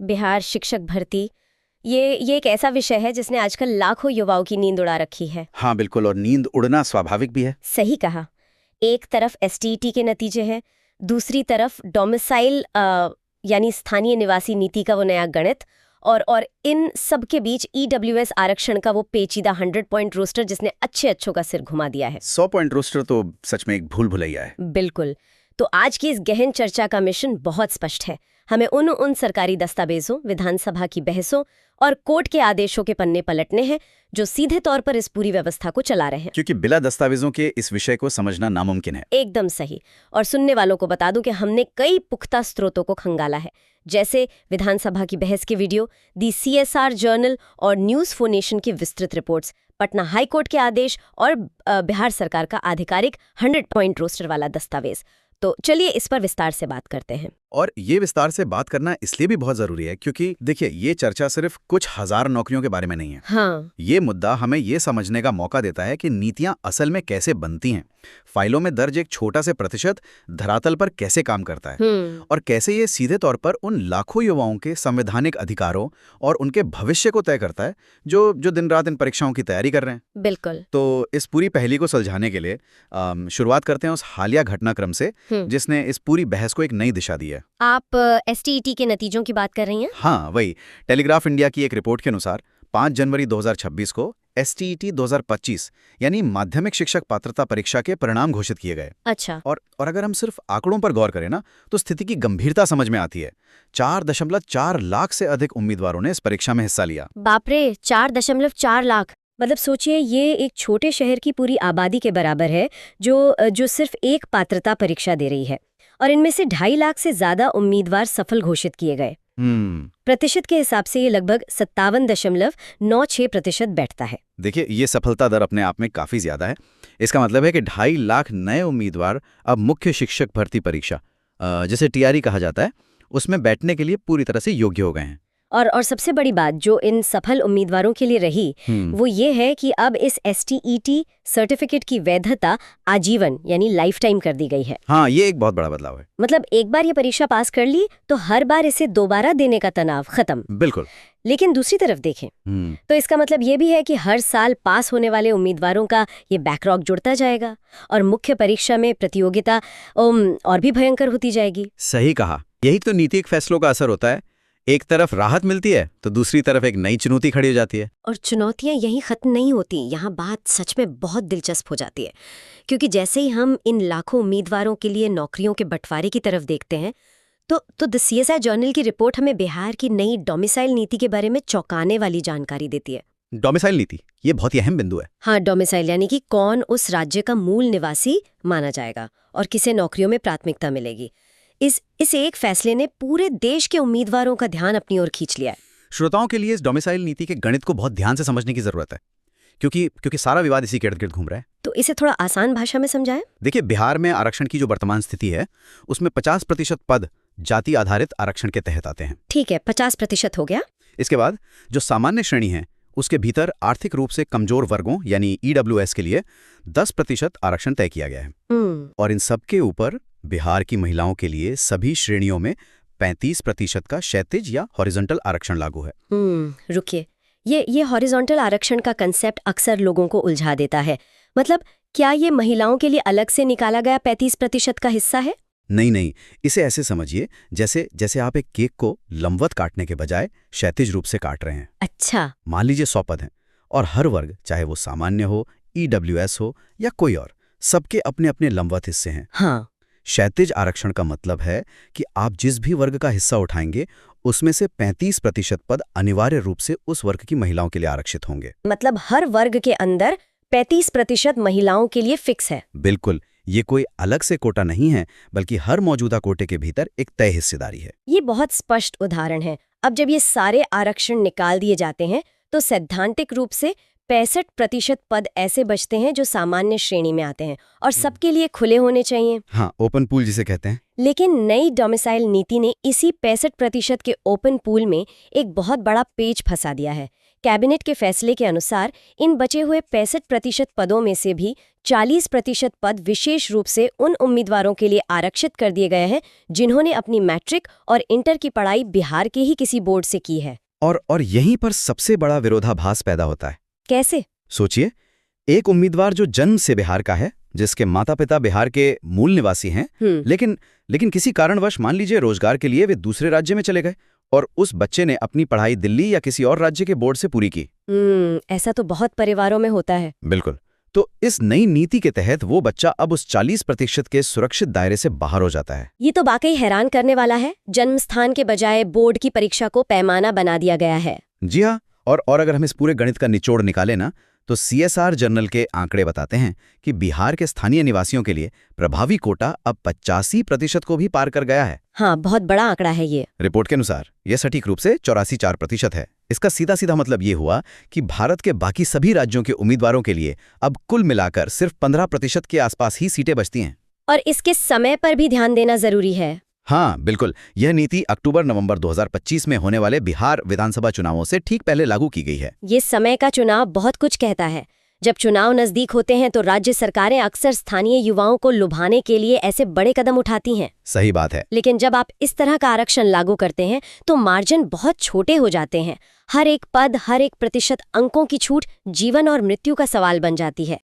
बिहार शिक्षक भर्ती, ये एक ऐसा विषय है जिसने आजकल लाखों युवाओं की नींद उड़ा रखी है। हाँ बिल्कुल, और नींद उड़ना स्वाभाविक भी है। सही कहा। एक तरफ एसटीईटी के नतीजे हैं, दूसरी तरफ डोमिसाइल यानी स्थानीय निवासी नीति का वो नया गणित, और इन सब के बीच ईडब्ल्यूएस आरक्षण का वो पेचीदा 100 पॉइंट रोस्टर जिसने अच्छों का सिर घुमा दिया है। 100 पॉइंट रोस्टर तो सच में एक भूल भुलैया है। बिल्कुल। तो आज की इस गहन चर्चा का मिशन बहुत स्पष्ट है। हमें उन सरकारी दस्तावेजों, विधानसभा की बहसों और कोर्ट के आदेशों के पन्ने पलटने हैं जो सीधे तौर पर इस पूरी व्यवस्था को चला रहे हैं। क्योंकि बिना दस्तावेजों के इस विषय को समझना नामुमकिन है। एकदम सही। और सुनने वालों को बता दूं कि हमने कई पुख्ता स्रोतों को खंगाला है, जैसे विधानसभा की बहस के वीडियो, दी CSR जर्नल और न्यूज फॉर नेशन की विस्तृत रिपोर्ट्स, पटना हाईकोर्ट के आदेश और बिहार सरकार का आधिकारिक 100 पॉइंट रोस्टर वाला दस्तावेज। तो चलिए इस पर विस्तार से बात करते हैं। और ये विस्तार से बात करना इसलिए भी बहुत जरूरी है क्योंकि देखिए, ये चर्चा सिर्फ कुछ हजार नौकरियों के बारे में नहीं है। हाँ। ये मुद्दा हमें ये समझने का मौका देता है कि नीतियां असल में कैसे बनती हैं, फाइलों में दर्ज एक छोटा से प्रतिशत धरातल पर कैसे काम करता है, और कैसे ये सीधे तौर पर उन लाखों युवाओं के संवैधानिक अधिकारों और उनके भविष्य को तय करता है जो दिन रात इन परीक्षाओं की तैयारी कर रहे हैं। बिल्कुल। तो इस पूरी पहेली को सुलझाने के लिए शुरुआत करते हैं उस हालिया घटनाक्रम से जिसने इस पूरी बहस को एक नई दिशा दी है। आप एसटीईटी के नतीजों की बात कर रही हैं? हाँ वही। टेलीग्राफ इंडिया की एक रिपोर्ट के अनुसार 5 जनवरी 2026 को एसटीईटी 2025 यानी माध्यमिक शिक्षक पात्रता परीक्षा के परिणाम घोषित किए गए। अच्छा। और अगर हम सिर्फ आंकड़ों पर गौर करें ना, तो स्थिति की गंभीरता समझ में आती है। 4.4 लाख से अधिक उम्मीदवारों ने इस परीक्षा में हिस्सा लिया। बाप रे, 4.4 लाख! मतलब सोचिए, ये एक छोटे शहर की पूरी आबादी के बराबर है जो सिर्फ एक पात्रता परीक्षा दे रही है। और इनमें से 2.5 लाख से ज्यादा उम्मीदवार सफल घोषित किए गए। प्रतिशत के हिसाब से ये लगभग 57.96% बैठता है। देखिए, ये सफलता दर अपने आप में काफी ज्यादा है। इसका मतलब है कि 2.5 लाख नए उम्मीदवार अब मुख्य शिक्षक भर्ती परीक्षा, जिसे टीआरई कहा जाता है, उसमें बैठने के लिए पूरी तरह से योग्य हो गए हैं। और सबसे बड़ी बात जो इन सफल उम्मीदवारों के लिए रही वो ये है कि अब इस एसटीईटी सर्टिफिकेट की वैधता आजीवन यानी लाइफ टाइम कर दी गई है। हाँ, ये एक बहुत बड़ा बदलाव है। मतलब एक बार ये परीक्षा पास कर ली तो हर बार इसे दोबारा देने का तनाव खत्म। बिल्कुल। लेकिन दूसरी तरफ देखें तो इसका मतलब ये भी है कि हर साल पास होने वाले उम्मीदवारों का ये बैकलॉग जुड़ता जाएगा और मुख्य परीक्षा में प्रतियोगिता और भी भयंकर होती जाएगी। सही कहा। यही तो नीतिक फैसलों का असर होता है। एक तरफ राहत मिलती है तो दूसरी तरफ एक नई चुनौती खड़ी हो जाती है। और चुनौतियां यहीं खत्म नहीं होती। यहाँ बात सच में बहुत दिलचस्प हो जाती है, क्योंकि जैसे ही हम इन लाखों उम्मीदवारों के लिए नौकरियों के बंटवारे की तरफ देखते हैं तो द CSR जर्नल की रिपोर्ट हमें बिहार की नई डोमिसाइल नीति के बारे में चौंकाने वाली जानकारी देती है। डोमिसाइल नीति, ये बहुत ही अहम बिंदु है। हाँ, डोमिसाइल यानी कि कौन उस राज्य का मूल निवासी माना जाएगा और किसे नौकरियों में प्राथमिकता मिलेगी। इस एक फैसले ने पूरे देश के उम्मीदवारों का ध्यान अपनी ओर खींच लिया है। श्रोताओं के लिए इस डोमिसाइल नीति के गणित को बहुत ध्यान से समझने की जरूरत है, क्योंकि सारा विवाद इसी के इर्द-गिर्द घूम रहा है। तो इसे थोड़ा आसान भाषा में समझाएं। देखिए, बिहार में आरक्षण की जो वर्तमान स्थिति है उसमें 50% पद जाति आधारित आरक्षण के तहत आते हैं। ठीक है, 50% हो गया। इसके बाद जो सामान्य श्रेणी है उसके भीतर आर्थिक रूप से कमजोर वर्गों यानी ईडब्ल्यूएस के लिए 10% आरक्षण तय किया गया है। और इन सब के ऊपर बिहार की महिलाओं के लिए सभी श्रेणियों में 35% का क्षैतिज या हॉरिजॉन्टल आरक्षण लागू है। रुकिए, ये हॉरिजॉन्टल आरक्षण का कंसेप्ट अक्सर लोगों को उलझा देता है। मतलब क्या ये महिलाओं के लिए अलग से निकाला गया 35% का हिस्सा है? नहीं, इसे ऐसे समझिए जैसे आप एक केक को लंबवत काटने के बजाय क्षैतिज रूप से काट रहे हैं। अच्छा। मान लीजिए 100 पद हैं और हर वर्ग, चाहे वो सामान्य हो, ईडब्ल्यूएस हो या कोई और, सबके अपने अपने लंबवत हिस्से हैं। हाँ। क्षैतिज आरक्षण का मतलब है कि आप जिस भी वर्ग का हिस्सा उठाएंगे उसमें से 35% पद अनिवार्य रूप से उस वर्ग की महिलाओं के लिए आरक्षित होंगे। मतलब हर वर्ग के अंदर 35% महिलाओं के लिए फिक्स है। बिल्कुल, ये कोई अलग से कोटा नहीं है, बल्कि हर मौजूदा कोटे के भीतर एक तय हिस्सेदारी है। ये बहुत स्पष्ट उदाहरण है। अब जब ये सारे आरक्षण निकाल दिए जाते हैं तो सैद्धांतिक रूप से 65% पद ऐसे बचते हैं जो सामान्य श्रेणी में आते हैं और सबके लिए खुले होने चाहिए। हाँ, ओपन पूल जिसे कहते हैं। लेकिन नई डोमिसाइल नीति ने इसी 65% के ओपन पूल में एक बहुत बड़ा पेच फंसा दिया है। कैबिनेट के फैसले के अनुसार इन बचे हुए 65% पदों में से भी 40% पद विशेष रूप से उन उम्मीदवारों के लिए आरक्षित कर दिए गए हैं जिन्होंने अपनी मैट्रिक और इंटर की पढ़ाई बिहार के ही किसी बोर्ड से की है। और यहीं पर सबसे बड़ा विरोधाभास पैदा होता है। कैसे? सोचिए, एक उम्मीदवार जो जन्म से बिहार का है, जिसके माता पिता बिहार के मूल निवासी हैं, लेकिन किसी कारणवश मान लीजिए रोजगार के लिए वे दूसरे राज्य में चले गए और उस बच्चे ने अपनी पढ़ाई दिल्ली या किसी और राज्य के बोर्ड से पूरी की। ऐसा तो बहुत परिवारों में होता है। बिल्कुल। तो इस नई नीति के तहत वो बच्चा अब उस 40% के सुरक्षित दायरे से बाहर हो जाता है। ये तो वाकई हैरान करने वाला है। जन्म स्थान के बजाय बोर्ड की परीक्षा को पैमाना बना दिया गया है। जी हाँ, और अगर हम इस पूरे गणित का निचोड़ निकालें ना, तो CSR जर्नल के आंकड़े बताते हैं कि बिहार के स्थानीय निवासियों के लिए प्रभावी कोटा अब 85% को भी पार कर गया है। हाँ, बहुत बड़ा आंकड़ा है ये। रिपोर्ट के अनुसार यह सटीक रूप से 84% है। इसका सीधा सीधा मतलब ये हुआ कि भारत के बाकी सभी राज्यों के उम्मीदवारों के लिए अब कुल मिलाकर सिर्फ 15% के आसपास ही सीटें बचती हैं। और इसके समय पर भी ध्यान देना जरूरी है। हाँ बिल्कुल, यह नीति अक्टूबर-नवंबर 2025 में होने वाले बिहार विधानसभा चुनावों से ठीक पहले लागू की गई है। ये समय का चुनाव बहुत कुछ कहता है। जब चुनाव नजदीक होते हैं तो राज्य सरकारें अक्सर स्थानीय युवाओं को लुभाने के लिए ऐसे बड़े कदम उठाती हैं। सही बात है। लेकिन जब आप इस तरह का आरक्षण लागू करते हैं तो मार्जिन बहुत छोटे हो जाते हैं। हर एक पद, हर एक प्रतिशत अंकों की छूट जीवन और मृत्यु का सवाल बन जाती है।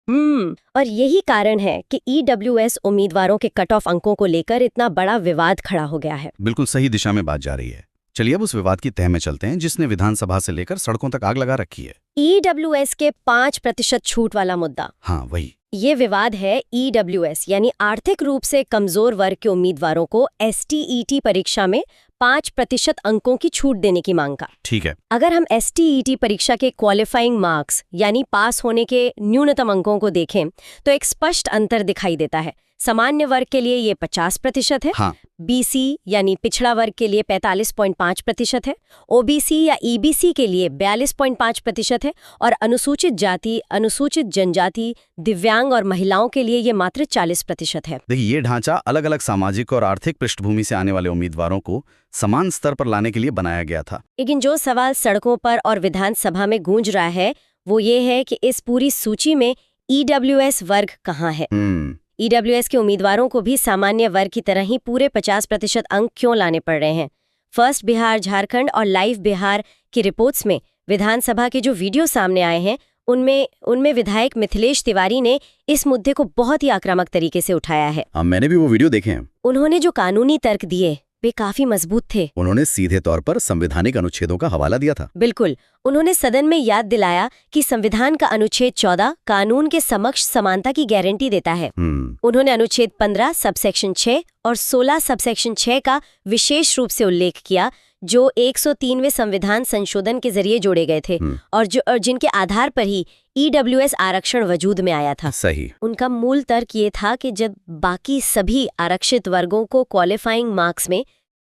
और यही कारण है कि EWS उम्मीदवारों के कट ऑफ अंकों को लेकर इतना बड़ा विवाद खड़ा हो गया है। बिल्कुल सही दिशा में बात जा रही है। चलिए अब उस विवाद की तह में चलते हैं जिसने विधानसभा से लेकर सड़कों तक आग लगा रखी है। EWS के 5% छूट वाला मुद्दा। हाँ वही। ये विवाद है EWS यानी आर्थिक रूप से कमजोर वर्ग के उम्मीदवारों को STET परीक्षा में 5% अंकों की छूट देने की मांग का। ठीक है। अगर हम STET परीक्षा के क्वालिफाइंग मार्क्स यानी पास होने के न्यूनतम अंकों को देखें तो एक स्पष्ट अंतर दिखाई देता है। सामान्य वर्ग के लिए ये 50% है। हाँ। BC यानी पिछड़ा वर्ग के लिए 45.5% है। OBC या EBC के लिए 42.5% है और अनुसूचित जाति, अनुसूचित जनजाति, दिव्यांग और महिलाओं के लिए ये मात्र 40% है। देखिए, ये ढांचा अलग अलग सामाजिक और आर्थिक पृष्ठभूमि से आने वाले उम्मीदवारों को समान स्तर पर लाने के लिए बनाया गया था। लेकिन जो सवाल सड़कों पर और विधानसभा में गूंज रहा है वो ये है कि इस पूरी सूची में EWS वर्ग कहाँ है। EWS के उम्मीदवारों को भी सामान्य वर्ग की तरह ही पूरे 50% अंक क्यों लाने पड़ रहे हैं? फर्स्ट बिहार झारखंड और लाइव बिहार की रिपोर्ट्स में विधानसभा के जो वीडियो सामने आए हैं उनमें विधायक मिथिलेश तिवारी ने इस मुद्दे को बहुत ही आक्रामक तरीके से उठाया है। मैंने भी वो वीडियो देखे हैं। उन्होंने जो कानूनी तर्क दिए वे काफी मजबूत थे। उन्होंने सीधे तौर पर संवैधानिक अनुच्छेदों का हवाला दिया था। बिल्कुल, उन्होंने सदन में याद दिलाया कि संविधान का अनुच्छेद 14 कानून के समक्ष समानता की गारंटी देता है। उन्होंने अनुच्छेद 15 सबसेक्शन 6 और 16 सबसेक्शन 6 का विशेष रूप से उल्लेख किया जो 103वें संविधान संशोधन के जरिए जोड़े गए थे और जिनके आधार पर ही EWS आरक्षण वजूद में आया था। सही। उनका मूल तर्क ये था कि जब बाकी सभी आरक्षित वर्गों को क्वालिफाइंग मार्क्स में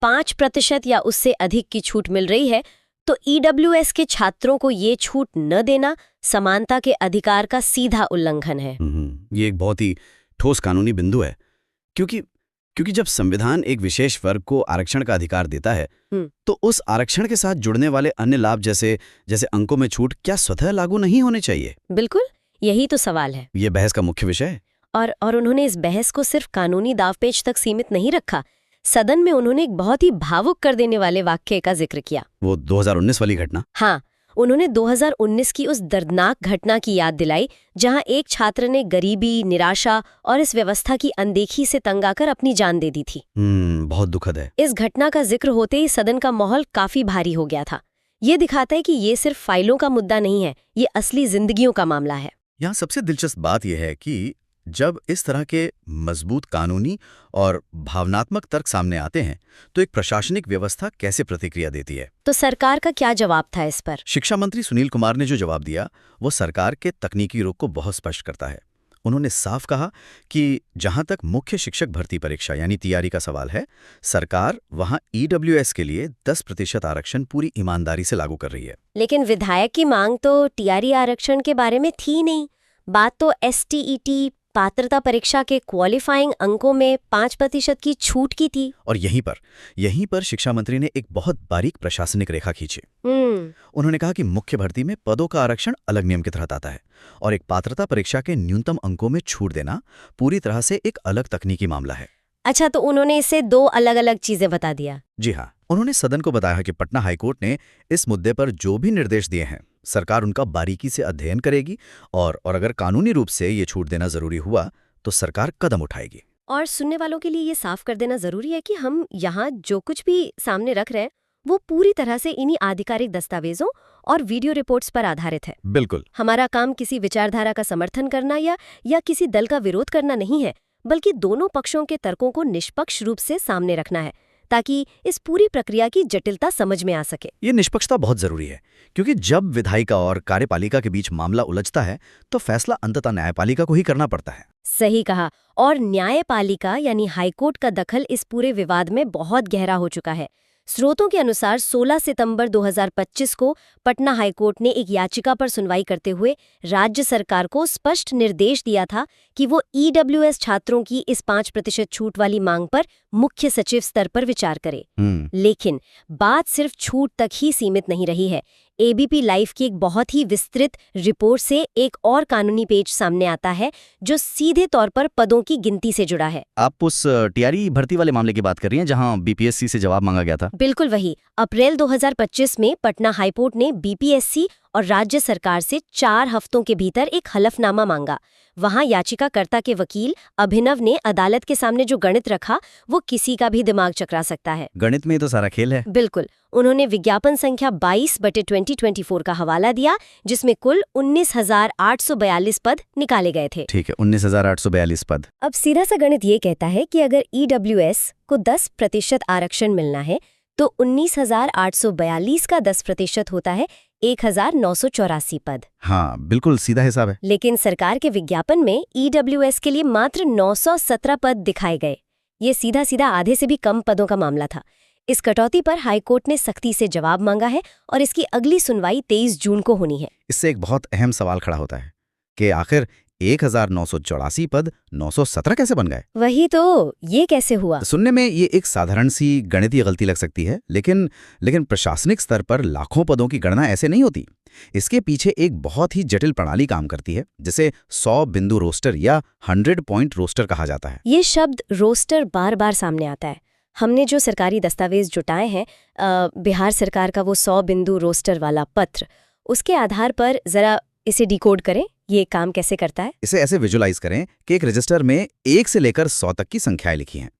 5% या उससे अधिक की छूट मिल रही है तो EWS के छात्रों को ये छूट न देना समानता के अधिकार का सीधा उल्लंघन है। ये एक बहुत ही ठोस कानूनी बिंदु है क्योंकि जब संविधान एक विशेष वर्ग को आरक्षण का अधिकार देता है तो उस आरक्षण के साथ जुड़ने वाले अन्य लाभ जैसे अंकों में छूट क्या स्वतः लागू नहीं होने चाहिए? बिल्कुल, यही तो सवाल है। ये बहस का मुख्य विषय है। और उन्होंने इस बहस को सिर्फ कानूनी दावपेच तक सीमित नहीं रखा। सदन में उन्होंने एक बहुत ही भावुक कर देने वाले वाक्य का जिक्र किया। वो 2019 वाली घटना? हाँ, उन्होंने 2019 की उस दर्दनाक घटना की याद दिलाई जहां एक छात्र ने गरीबी, निराशा और इस व्यवस्था की अनदेखी से तंग आकर अपनी जान दे दी थी। बहुत दुखद है। इस घटना का जिक्र होते ही सदन का माहौल काफी भारी हो गया था। ये दिखाता है कि ये सिर्फ फाइलों का मुद्दा नहीं है, ये असली जिंदगियों का मामला है। यहाँ सबसे दिलचस्प बात यह है कि जब इस तरह के मजबूत कानूनी और भावनात्मक तर्क सामने आते हैं तो एक प्रशासनिक व्यवस्था कैसे प्रतिक्रिया देती है? तो सरकार का क्या जवाब था इस पर? शिक्षा मंत्री सुनील कुमार ने जो जवाब दिया वो सरकार के तकनीकी रुख को बहुत स्पष्ट करता है। उन्होंने साफ कहा कि जहां तक मुख्य शिक्षक भर्ती परीक्षा यानी TRE का सवाल है, सरकार वहां EWS के लिए 10% आरक्षण पूरी ईमानदारी से लागू कर रही है। लेकिन विधायक की मांग तो TRE आरक्षण के बारे में थी नहीं। बात तो STET पात्रता परीक्षा के क्वालिफाइंग अंकों में 5% की छूट की थी। और यहीं पर शिक्षा मंत्री ने एक बहुत बारीक प्रशासनिक रेखा खींची। उन्होंने कहा कि मुख्य भर्ती में पदों का आरक्षण अलग नियम के तहत आता है और एक पात्रता परीक्षा के न्यूनतम अंकों में छूट देना पूरी तरह से एक अलग तकनीकी मामला है। अच्छा, तो उन्होंने इसे 2 अलग-अलग चीजें बता दिया। जी हाँ, उन्होंने सदन को बताया कि पटना हाईकोर्ट ने इस मुद्दे पर जो भी निर्देश दिए हैं, सरकार उनका बारीकी से अध्ययन करेगी और अगर कानूनी रूप से ये छूट देना जरूरी हुआ तो सरकार कदम उठाएगी। और सुनने वालों के लिए ये साफ कर देना जरूरी है कि हम यहाँ जो कुछ भी सामने रख रहे हैं वो पूरी तरह से इन्हीं आधिकारिक दस्तावेजों और वीडियो रिपोर्ट्स पर आधारित है। बिल्कुल। हमारा काम किसी विचारधारा का समर्थन करना या किसी दल का विरोध करना नहीं है, बल्कि दोनों पक्षों के तर्कों को निष्पक्ष रूप से सामने रखना है ताकि इस पूरी प्रक्रिया की जटिलता समझ में आ सके। ये निष्पक्षता बहुत जरूरी है, क्योंकि जब विधायिका और कार्यपालिका के बीच मामला उलझता है तो फैसला अंततः न्यायपालिका को ही करना पड़ता है। सही कहा। और न्यायपालिका यानी हाईकोर्ट का दखल इस पूरे विवाद में बहुत गहरा हो चुका है। स्रोतों के अनुसार 16 सितंबर 2025 को पटना हाईकोर्ट ने एक याचिका पर सुनवाई करते हुए राज्य सरकार को स्पष्ट निर्देश दिया था कि वो ईडब्ल्यूएस छात्रों की इस 5% छूट वाली मांग पर मुख्य सचिव स्तर पर विचार करे। लेकिन बात सिर्फ छूट तक ही सीमित नहीं रही है। एबीपी लाइव की एक बहुत ही विस्तृत रिपोर्ट से एक और कानूनी पेज सामने आता है जो सीधे तौर पर पदों की गिनती से जुड़ा है। आप उस टीआरई भर्ती वाले मामले की बात कर रही हैं जहां बीपीएससी से जवाब मांगा गया था? बिल्कुल वही। अप्रैल 2025 में पटना हाईकोर्ट ने बीपीएससी और राज्य सरकार से 4 हफ्तों के भीतर एक हलफनामा मांगा। वहां याचिकाकर्ता के वकील अभिनव ने अदालत के सामने जो गणित रखा वो किसी का भी दिमाग चकरा सकता है। गणित में तो सारा खेल है। बिल्कुल। उन्होंने विज्ञापन संख्या 22/2024 का हवाला दिया जिसमें कुल 19,842 पद निकाले गए थे। ठीक है, 19,842 पद। अब सीधा सा गणित ये कहता है कि अगर ईडब्ल्यूएस को 10% आरक्षण मिलना है तो 19,842 का 10% होता है 1,984 पद। हाँ, बिल्कुल सीधा हिसाब है। लेकिन सरकार के विज्ञापन में ईडब्ल्यूएस के लिए मात्र 917 पद दिखाए गए। ये सीधा सीधा आधे से भी कम पदों का मामला था। इस कटौती पर हाईकोर्ट ने सख्ती से जवाब मांगा है और इसकी अगली सुनवाई 23 जून को होनी है। इससे एक बहुत अहम सवाल खड़ा होता है कि आखिर 1984 पद 917 कैसे बन गए? वही तो, ये कैसे हुआ? सुनने में ये एक साधारण सी गणितीय गलती लग सकती है, लेकिन प्रशासनिक स्तर पर लाखों पदों की गणना ऐसे नहीं होती। इसके पीछे एक बहुत ही जटिल प्रणाली काम करती है जिसे 100 बिंदु रोस्टर या 100 पॉइंट रोस्टर कहा जाता है। ये शब्द रोस्टर बार बार सामने आता है। हमने जो सरकारी दस्तावेज जुटाए हैं, बिहार सरकार का वो 100 बिंदु रोस्टर वाला पत्र, उसके आधार पर जरा इसे डिकोड करें। ये काम कैसे करता है? इसे ऐसे विजुलाइज करें कि एक रजिस्टर में 1 से लेकर 100 तक की संख्याएं लिखी हैं।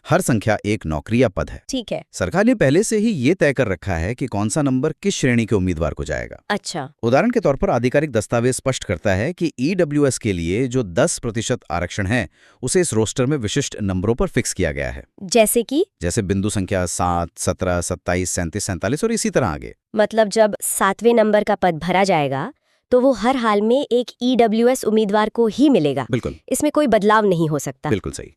हर संख्या एक नौकरी या पद है। ठीक है। सरकार ने पहले से ही ये तय कर रखा है कि कौन सा नंबर किस श्रेणी के उम्मीदवार को जाएगा। अच्छा। उदाहरण के तौर पर आधिकारिक दस्तावेज स्पष्ट करता है कि ईडब्ल्यूएस के लिए जो 10% आरक्षण है उसे इस रोस्टर में विशिष्ट नंबरों पर फिक्स किया गया है। जैसे बिंदु संख्या 7, 17, 27, 37, 47 और इसी तरह आगे। मतलब जब 7वें नंबर का पद भरा जाएगा तो वो हर हाल में एक ईडब्ल्यूएस उम्मीदवार को ही मिलेगा। बिल्कुल। इसमें कोई बदलाव नहीं हो सकता। बिल्कुल सही।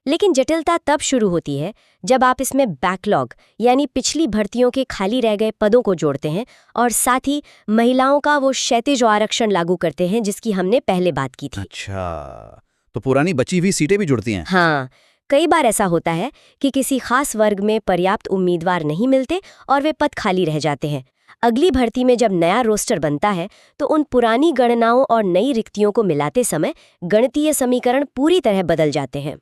लेकिन जटिलता तब शुरू होती है जब आप इसमें बैकलॉग यानी पिछली भर्तियों के खाली रह गए पदों को जोड़ते हैं और साथ ही महिलाओं का वो क्षैतिज आरक्षण लागू करते हैं जिसकी हमने पहले बात की थी। अच्छा, तो पुरानी बची हुई सीटें भी जुड़ती हैं? हाँ, कई बार ऐसा होता है कि किसी खास वर्ग में पर्याप्त उम्मीदवार नहीं मिलते और वे पद खाली रह जाते हैं। अगली भर्ती में जब नया रोस्टर बनता है तो उन पुरानी गणनाओं और नई रिक्तियों को मिलाते समय गणितीय समीकरण पूरी तरह बदल जाते हैं।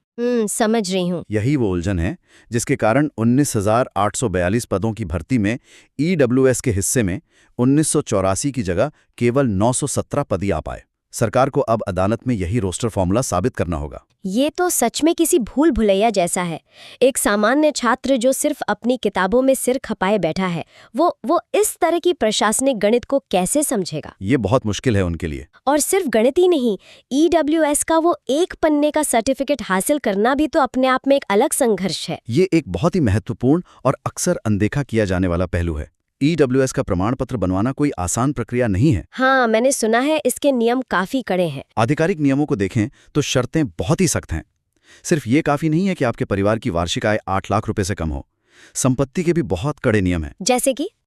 समझ रही हूँ। यही वो उलझन है जिसके कारण 19,842 पदों की भर्ती में ईडब्ल्यूएस के हिस्से में 1984 की जगह केवल 917 पद ही आ पाए। सरकार को अब अदालत में यही रोस्टर फॉर्मूला साबित करना होगा। ये तो सच में किसी भूल भुलैया जैसा है। एक सामान्य छात्र जो सिर्फ अपनी किताबों में सिर खपाए बैठा है, वो इस तरह की प्रशासनिक गणित को कैसे समझेगा? ये बहुत मुश्किल है उनके लिए। और सिर्फ गणित ही नहीं, ईडब्ल्यूएस का वो 1 पन्ने का सर्टिफिकेट हासिल करना भी तो अपने आप में एक अलग संघर्ष है। ये एक बहुत ही महत्वपूर्ण और अक्सर अनदेखा किया जाने वाला पहलू है। ईडब्ल्यूएस का प्रमाण पत्र बनवाना कोई आसान प्रक्रिया नहीं है। हाँ, मैंने सुना है इसके नियम काफी कड़े हैं। आधिकारिक नियमों को देखें तो शर्तें बहुत ही सख्त हैं। सिर्फ ये काफी नहीं है कि आपके परिवार की वार्षिक आय 8 लाख रुपए से कम हो। संपत्ति के भी बहुत कड़े नियम हैं।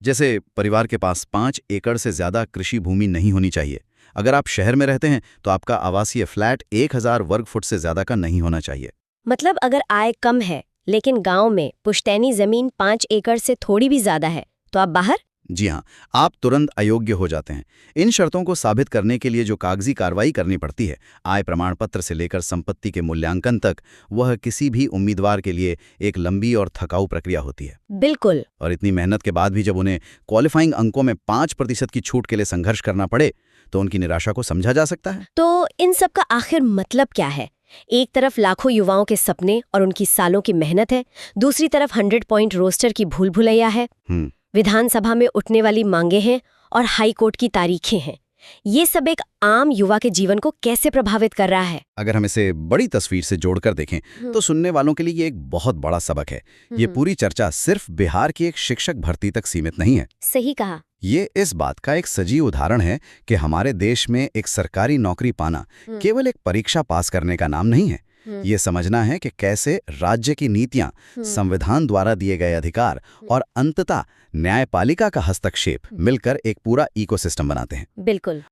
जैसे परिवार के पास 5 एकड़ से ज्यादा कृषि भूमि नहीं होनी चाहिए। अगर आप शहर में रहते हैं तो आपका आवासीय फ्लैट 1000 वर्ग फुट से ज्यादा का नहीं होना चाहिए। मतलब अगर आय कम है लेकिन गांव में पुश्तैनी जमीन 5 एकड़ से थोड़ी भी ज्यादा है तो आप बाहर? जी हाँ, आप तुरंत अयोग्य हो जाते हैं। इन शर्तों को साबित करने के लिए जो कागजी कार्रवाई करनी पड़ती है, आय प्रमाण पत्र से लेकर संपत्ति के मूल्यांकन तक, वह किसी भी उम्मीदवार के लिए एक लंबी और थकाऊ प्रक्रिया होती है। बिल्कुल। और इतनी मेहनत के बाद भी जब उन्हें क्वालिफाइंग अंकों में 5% की छूट के लिए संघर्ष करना पड़े तो उनकी निराशा को समझा जा सकता है। तो इन सब का आखिर मतलब क्या है? एक तरफ लाखों युवाओं के सपने और उनकी सालों की मेहनत है, दूसरी तरफ 100 पॉइंट रोस्टर की भूल भुलैया है, विधानसभा में उठने वाली मांगे हैं और हाई कोर्ट की तारीखें हैं। ये सब एक आम युवा के जीवन को कैसे प्रभावित कर रहा है? अगर हम इसे बड़ी तस्वीर से जोड़कर देखें तो सुनने वालों के लिए ये एक बहुत बड़ा सबक है। ये पूरी चर्चा सिर्फ बिहार की एक शिक्षक भर्ती तक सीमित नहीं है। सही कहा। ये इस बात का एक सजीव उदाहरण है कि हमारे देश में एक सरकारी नौकरी पाना केवल एक परीक्षा पास करने का नाम नहीं है। ये समझना है कि कैसे राज्य की नीतियां, संविधान द्वारा दिए गए अधिकार और अंततः न्यायपालिका का हस्तक्षेप मिलकर एक पूरा इकोसिस्टम बनाते हैं। बिल्कुल।